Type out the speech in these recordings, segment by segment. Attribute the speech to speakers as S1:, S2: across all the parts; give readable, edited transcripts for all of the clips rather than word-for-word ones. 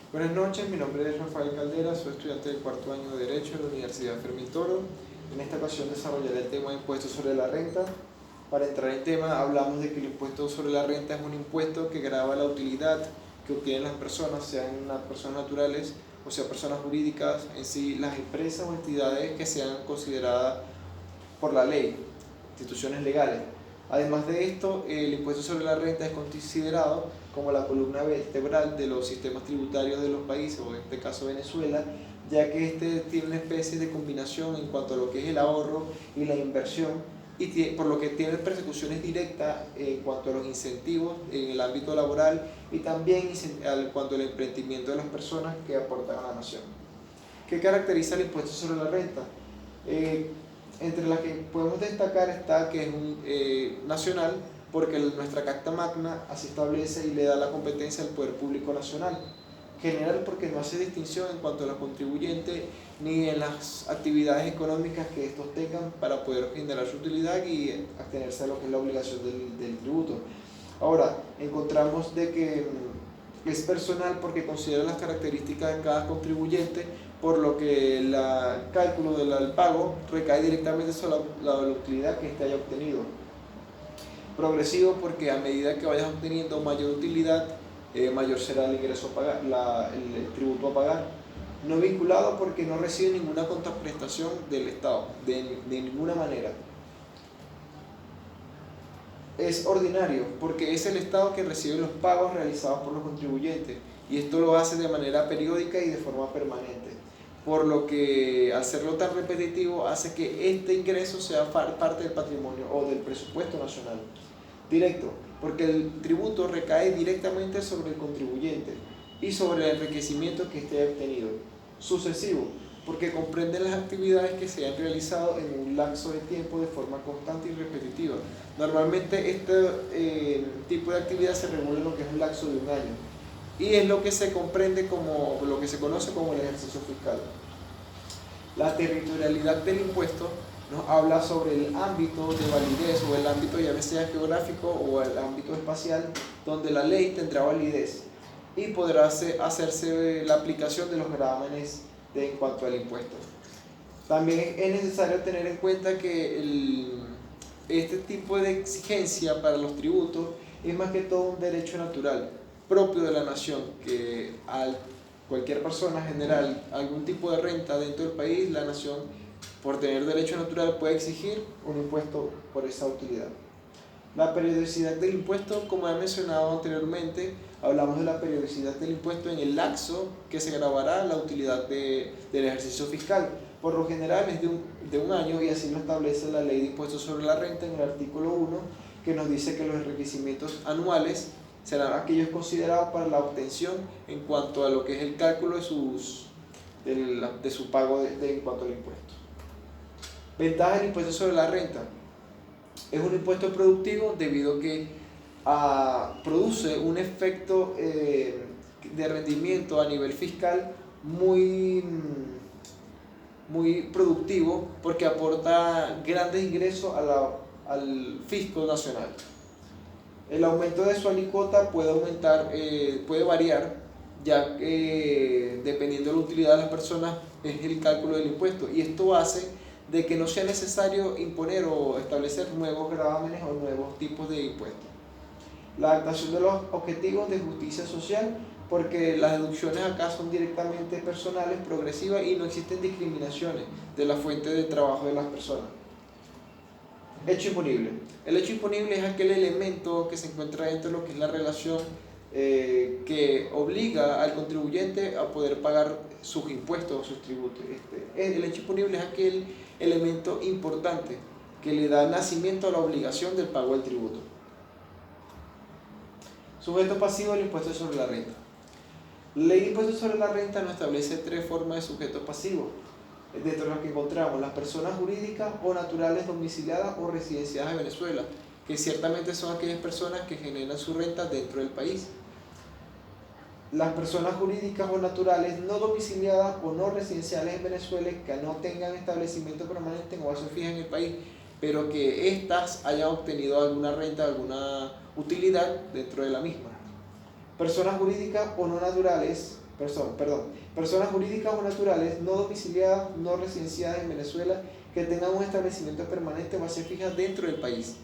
S1: Buenas noches, mi nombre es Rafael Caldera, soy estudiante del cuarto año de Derecho de la Universidad Fermín Toro. En esta ocasión desarrollaré el tema de impuesto sobre la renta. Para entrar en tema, hablamos de que el impuesto sobre la renta es un impuesto que grava la utilidad que obtienen las personas, sean personas naturales o sea personas jurídicas, en sí las empresas o entidades que sean consideradas por la ley, instituciones legales. Además de esto, el impuesto sobre la renta es considerado como la columna vertebral de los sistemas tributarios de los países, o en este caso Venezuela, ya que este tiene una especie de combinación en cuanto a lo que es el ahorro y la inversión, y por lo que tiene persecuciones directas en cuanto a los incentivos en el ámbito laboral y también en cuanto al emprendimiento de las personas que aportan a la nación. ¿Qué caracteriza el impuesto sobre la renta? Eh, Entre las que podemos destacar está que es nacional, porque nuestra Carta Magna así establece y le da la competencia al Poder Público Nacional. General, porque no hace distinción en cuanto a los contribuyentes ni en las actividades económicas que estos tengan para poder generar su utilidad y abstenerse a lo que es la obligación del tributo. Ahora, encontramos de que es personal porque considera las características de cada contribuyente, por lo que el cálculo del pago recae directamente sobre la utilidad que éste haya obtenido. Progresivo, porque a medida que vayas obteniendo mayor utilidad, mayor será el ingreso a pagar, el tributo a pagar. No vinculado, porque no recibe ninguna contraprestación del Estado, de ninguna manera. Es ordinario, porque es el Estado quien recibe los pagos realizados por los contribuyentes, y esto lo hace de manera periódica y de forma permanente, por lo que al serlo tan repetitivo hace que este ingreso sea parte del patrimonio o del presupuesto nacional. Directo, porque el tributo recae directamente sobre el contribuyente y sobre el enriquecimiento que éste haya obtenido. Sucesivo, porque comprende las actividades que se han realizado en un lapso de tiempo de forma constante y repetitiva. Normalmente este tipo de actividad se regula en lo que es un lapso de un año, y es lo que se comprende como lo que se conoce como el ejercicio fiscal. La territorialidad del impuesto nos habla sobre el ámbito de validez, o el ámbito ya sea geográfico o el ámbito espacial, donde la ley tendrá validez y podrá hacerse la aplicación de los gravámenes en cuanto al impuesto. También es necesario tener en cuenta que este tipo de exigencia para los tributos es más que todo un derecho natural propio de la nación, que al cualquier persona general algún tipo de renta dentro del país, la nación, por tener derecho natural, puede exigir un impuesto por esa utilidad. La periodicidad del impuesto, como he mencionado anteriormente, hablamos de la periodicidad del impuesto en el lapso que se grabará la utilidad del ejercicio fiscal. Por lo general es de un año, y así lo establece la Ley de Impuestos sobre la Renta en el artículo 1, que nos dice que los requerimientos anuales serán aquellos considerados para la obtención en cuanto a lo que es el cálculo de su pago en cuanto al impuesto. Ventajas del impuesto sobre la renta. Es un impuesto productivo debido a que produce un efecto de rendimiento a nivel fiscal muy productivo, porque aporta grandes ingresos al fisco nacional. El aumento de su alícuota puede variar, ya que dependiendo de la utilidad de las personas es el cálculo del impuesto, y esto hace de que no sea necesario imponer o establecer nuevos gravámenes o nuevos tipos de impuestos. La adaptación de los objetivos de justicia social, porque las deducciones acá son directamente personales, progresivas, y no existen discriminaciones de la fuente de trabajo de las personas. Hecho imponible. El hecho imponible es aquel elemento que se encuentra dentro de lo que es la relación que obliga al contribuyente a poder pagar sus impuestos o sus tributos. El hecho imponible es aquel elemento importante que le da nacimiento a la obligación del pago del tributo. Sujeto pasivo del impuesto sobre la renta. La ley de impuestos sobre la renta nos establece tres formas de sujetos pasivos, dentro de las que encontramos las personas jurídicas o naturales domiciliadas o residenciadas en Venezuela, que ciertamente son aquellas personas que generan su renta dentro del país. Las personas jurídicas o naturales no domiciliadas o no residenciales en Venezuela, que no tengan establecimiento permanente o base fija en el país, pero que éstas hayan obtenido alguna renta, alguna utilidad dentro de la misma. Personas jurídicas o no naturales personas jurídicas o naturales no domiciliadas, no residenciadas en Venezuela, que tengan un establecimiento permanente o base fija dentro del país.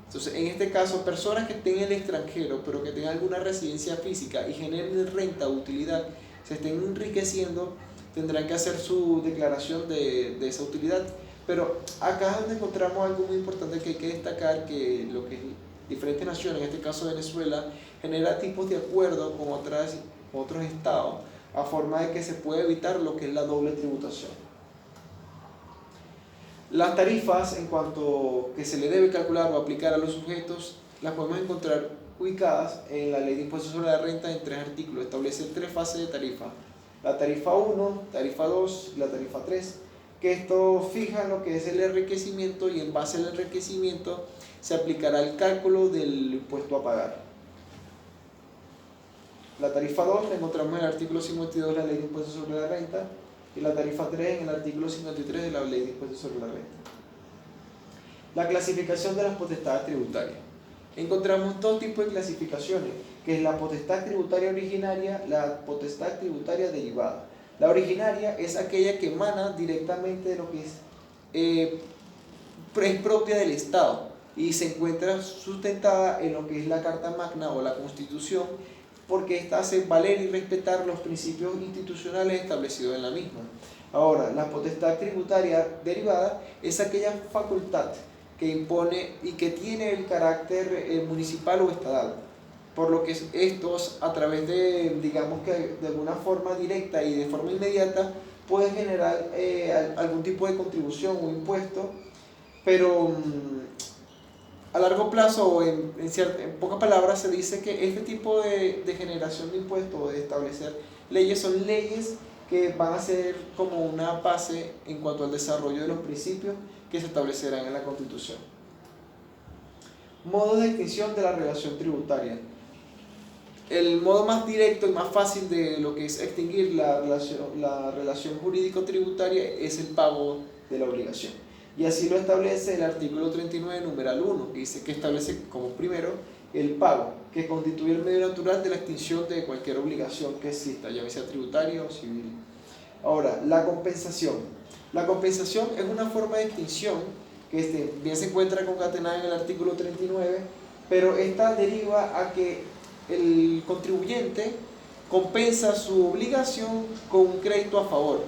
S1: Entonces, en este caso, personas que estén en el extranjero, pero que tengan alguna residencia física y generen renta o utilidad, se estén enriqueciendo, tendrán que hacer su declaración de esa utilidad. Pero acá es donde encontramos algo muy importante que hay que destacar, que lo que diferentes naciones, en este caso Venezuela, genera tipos de acuerdo con otros estados, a forma de que se pueda evitar lo que es la doble tributación. Las tarifas, en cuanto que se le debe calcular o aplicar a los sujetos, las podemos encontrar ubicadas en la Ley de Impuestos sobre la Renta en 3 artículos. Establece 3 fases de tarifa: la tarifa 1, tarifa 2 y la tarifa 3, que esto fija lo que es el enriquecimiento, y en base al enriquecimiento se aplicará el cálculo del impuesto a pagar. La tarifa 2 la encontramos en el artículo 52 de la Ley de Impuestos sobre la Renta, y la tarifa 3 en el artículo 53 de la Ley de Impuestos sobre la Renta. La clasificación de las potestades tributarias. Encontramos 2 tipos de clasificaciones, que es la potestad tributaria originaria, la potestad tributaria derivada. La originaria es aquella que emana directamente de lo que es propia del Estado y se encuentra sustentada en lo que es la Carta Magna o la Constitución, porque ésta hace valer y respetar los principios institucionales establecidos en la misma. Ahora, la potestad tributaria derivada es aquella facultad que impone y que tiene el carácter municipal o estatal, por lo que estos, a través de, digamos que de alguna forma directa y de forma inmediata, pueden generar algún tipo de contribución o impuesto, pero a largo plazo, o en pocas palabras, se dice que este tipo de generación de impuestos o de establecer leyes son leyes que van a ser como una base en cuanto al desarrollo de los principios que se establecerán en la Constitución. Modo de extinción de la relación tributaria. El modo más directo y más fácil de lo que es extinguir la relación jurídico-tributaria es el pago de la obligación. Y así lo establece el artículo 39, numeral 1, que dice que establece como primero el pago, que constituye el medio natural de la extinción de cualquier obligación que exista, ya sea tributaria o civil. Ahora, la compensación. La compensación es una forma de extinción que bien se encuentra concatenada en el artículo 39, pero esta deriva a que el contribuyente compensa su obligación con un crédito a favor,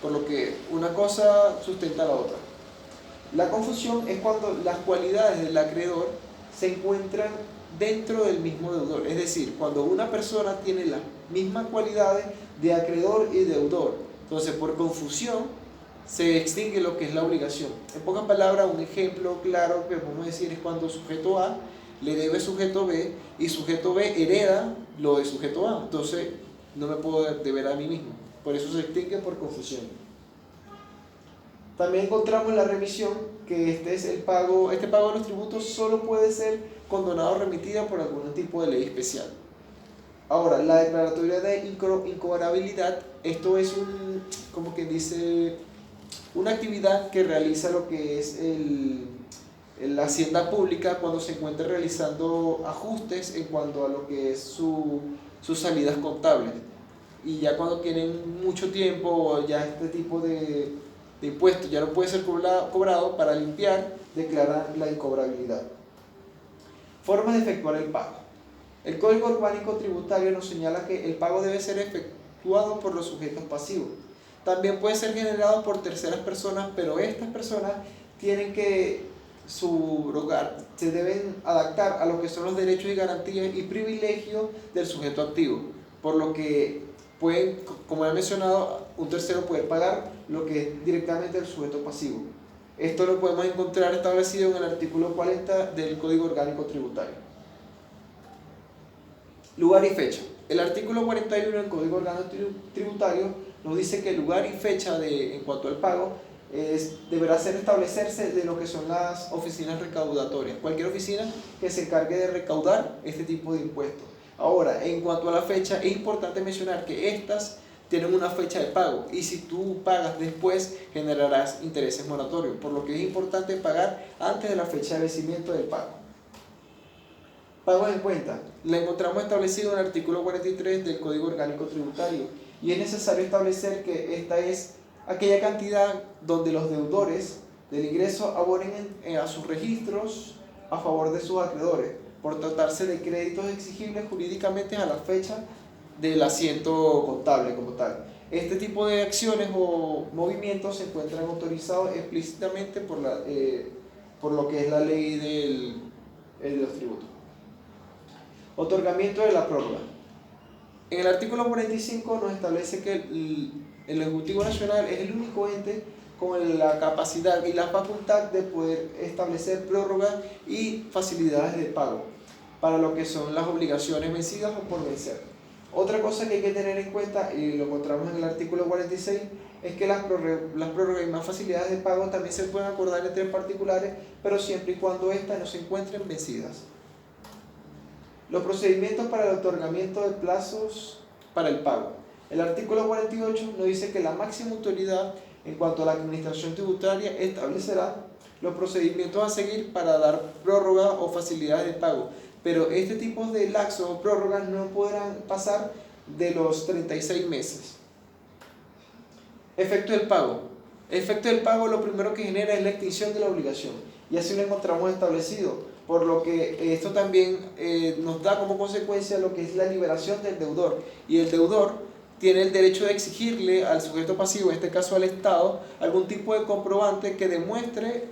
S1: por lo que una cosa sustenta a la otra. La confusión es cuando las cualidades del acreedor se encuentran dentro del mismo deudor, es decir, cuando una persona tiene las mismas cualidades de acreedor y deudor, entonces por confusión se extingue lo que es la obligación. En pocas palabras, un ejemplo claro que podemos decir es cuando sujeto A le debe sujeto B y sujeto B hereda lo de sujeto A, entonces no me puedo deber a mí mismo, por eso se extingue por confusión. También encontramos la remisión, que este pago de los tributos solo puede ser condonado o remitida por algún tipo de ley especial. Ahora, la declaratoria de incobrabilidad, esto es como quien dice, una actividad que realiza lo que es la hacienda pública cuando se encuentra realizando ajustes en cuanto a lo que es sus salidas contables. Y ya cuando tienen mucho tiempo, ya este tipo de impuestos ya no puede ser cobrado, para limpiar, declarar la incobrabilidad. Formas de efectuar el pago. El Código Orgánico Tributario nos señala que el pago debe ser efectuado por los sujetos pasivos. También puede ser generado por terceras personas, pero estas personas tienen que se deben adaptar a lo que son los derechos y garantías y privilegios del sujeto activo, por lo que pueden, como he mencionado, un tercero puede pagar lo que es directamente el sujeto pasivo. Esto lo podemos encontrar establecido en el artículo 40 del Código Orgánico Tributario. Lugar y fecha. El artículo 41 del Código Orgánico Tributario nos dice que el lugar y fecha en cuanto al pago deberá establecerse de lo que son las oficinas recaudatorias, cualquier oficina que se encargue de recaudar este tipo de impuestos. Ahora, en cuanto a la fecha, es importante mencionar que estas tienen una fecha de pago, y si tú pagas después generarás intereses moratorios, por lo que es importante pagar antes de la fecha de vencimiento del pago. Pagos en cuenta. La encontramos establecido en el artículo 43 del Código Orgánico Tributario y es necesario establecer que esta es aquella cantidad donde los deudores del ingreso abonen a sus registros a favor de sus acreedores, por tratarse de créditos exigibles jurídicamente a la fecha del asiento contable como tal. Este tipo de acciones o movimientos se encuentran autorizados explícitamente por lo que es la ley de los tributos. Otorgamiento de la prórroga. En el artículo 45 nos establece que el Ejecutivo Nacional es el único ente con la capacidad y la facultad de poder establecer prórrogas y facilidades de pago para lo que son las obligaciones vencidas o por vencer. Otra cosa que hay que tener en cuenta, y lo encontramos en el artículo 46, es que las prórrogas y más facilidades de pago también se pueden acordar entre particulares, pero siempre y cuando éstas no se encuentren vencidas. Los procedimientos para el otorgamiento de plazos para el pago. El artículo 48 nos dice que la máxima autoridad en cuanto a la administración tributaria establecerá los procedimientos a seguir para dar prórroga o facilidades de pago, pero este tipo de lapsos o prórrogas no podrán pasar de los 36 meses. Efecto del pago. Efecto del pago lo primero que genera es la extinción de la obligación y así lo encontramos establecido, por lo que esto también nos da como consecuencia lo que es la liberación del deudor, y el deudor tiene el derecho de exigirle al sujeto pasivo, en este caso al Estado, algún tipo de comprobante que demuestre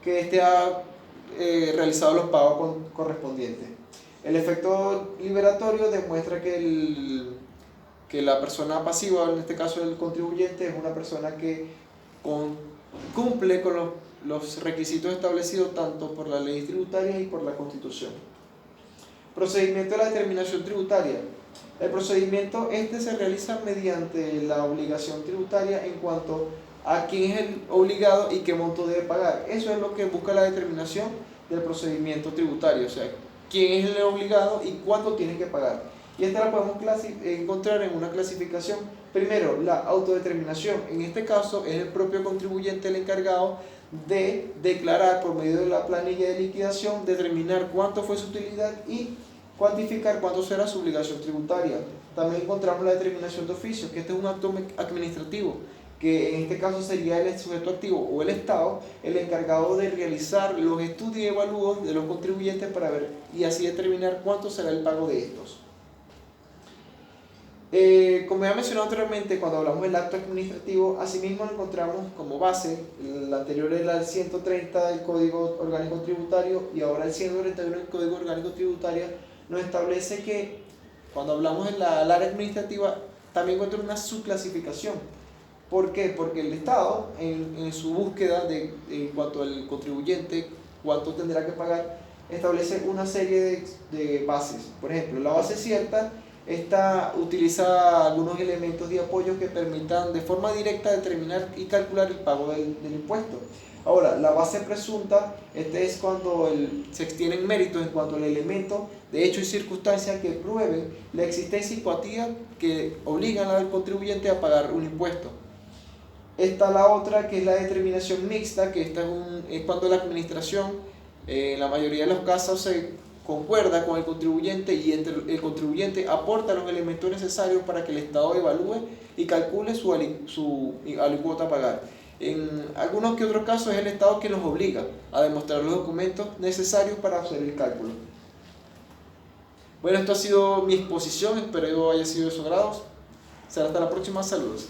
S1: que éste ha realizado los pagos correspondientes. El efecto liberatorio demuestra que la persona pasiva, en este caso el contribuyente, es una persona que cumple con los requisitos establecidos tanto por las leyes tributarias y por la Constitución. Procedimiento de la determinación tributaria. El procedimiento se realiza mediante la obligación tributaria en cuanto a quién es el obligado y qué monto debe pagar. Eso es lo que busca la determinación del procedimiento tributario, o sea, quién es el obligado y cuánto tiene que pagar. Y esta la podemos encontrar en una clasificación. Primero, la autodeterminación. En este caso es el propio contribuyente el encargado de declarar por medio de la planilla de liquidación, determinar cuánto fue su utilidad y cuantificar cuánto será su obligación tributaria. También encontramos la determinación de oficio, que este es un acto administrativo, que en este caso sería el sujeto activo o el Estado el encargado de realizar los estudios y evalúos de los contribuyentes para ver y así determinar cuánto será el pago de estos. Como ya mencionado anteriormente, cuando hablamos del acto administrativo, asimismo lo encontramos como base. El anterior era el 130 del Código Orgánico Tributario y ahora el 131 del Código Orgánico Tributario nos establece que cuando hablamos de la área administrativa también encuentra una subclasificación. ¿Por qué? Porque el Estado, en su búsqueda en cuanto al contribuyente, cuánto tendrá que pagar, establece una serie de bases. Por ejemplo, la base cierta, esta utiliza algunos elementos de apoyo que permitan de forma directa determinar y calcular el pago del impuesto. Ahora, la base presunta, es cuando se extienden méritos en cuanto al elemento de hecho y circunstancia que prueben la existencia y cuantía que obligan al contribuyente a pagar un impuesto. Está la otra, que es la determinación mixta, que esta es cuando la administración, en la mayoría de los casos, se concuerda con el contribuyente y el contribuyente aporta los elementos necesarios para que el Estado evalúe y calcule su alícuota a pagar. En algunos que otros casos es el Estado quien los obliga a demostrar los documentos necesarios para hacer el cálculo. Bueno, esto ha sido mi exposición, espero que haya sido de su agrado. Será hasta la próxima, saludos.